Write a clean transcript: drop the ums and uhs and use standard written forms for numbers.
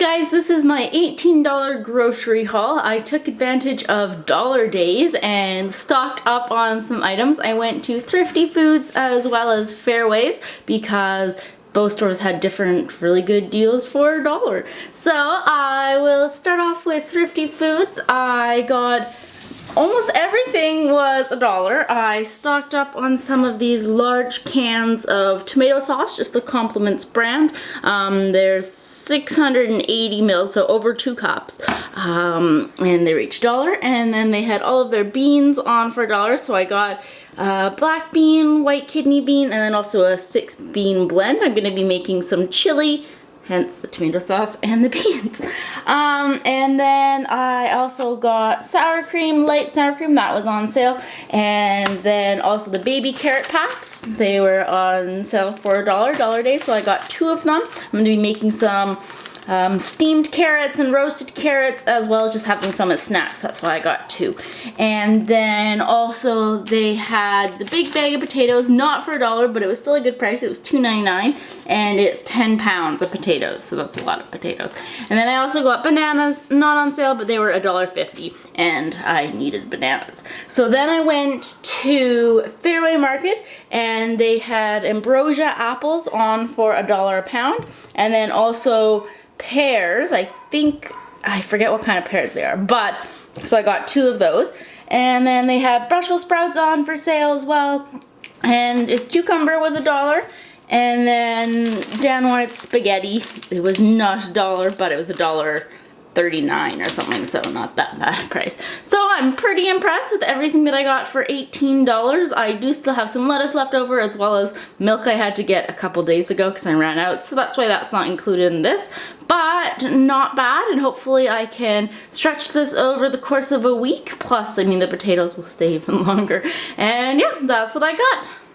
guys, this is my $18 grocery haul. I took advantage of dollar days and stocked up on some items. I went to Thrifty Foods as well as Fairways because both stores had different really good deals for $1. So I will start off with Thrifty Foods. I got almost everything was $1. I stocked up on some of these large cans of tomato sauce, just the Compliments brand. There's 680 mils, so over 2 cups. And they're each $1. And then they had all of their beans on for $1, so I got black bean, white kidney bean, and then also a 6-bean blend. I'm gonna be making some chili, hence the tomato sauce and the beans. And then I also got sour cream, light sour cream, that was on sale. And then also the baby carrot packs. They were on sale for $1 day, so I got 2 of them. I'm gonna be making some steamed carrots and roasted carrots, as well as just having some as snacks. That's why I got 2. And then also they had the big bag of potatoes, not for $1, but it was still a good price. It was $2.99, and it's 10 pounds of potatoes, so that's a lot of potatoes. And then I also got bananas, not on sale, but they were $1.50, and I needed bananas. So then I went to Fairway Market, and they had ambrosia apples on for $1 a pound, and then also pears. I forget what kind of pears they are, but so I got 2 of those. And then they had Brussels sprouts on for sale as well, and a cucumber was $1. And then Dan wanted spaghetti. It was not $1, but it was $1.39 or something, so not that bad a price. So I'm pretty impressed with everything that I got for $18. I do still have some lettuce left over, as well as milk I had to get a couple days ago because I ran out, so that's why that's not included in this. But not bad, and hopefully I can stretch this over the course of a week. Plus, I mean, the potatoes will stay even longer. And yeah, that's what I got.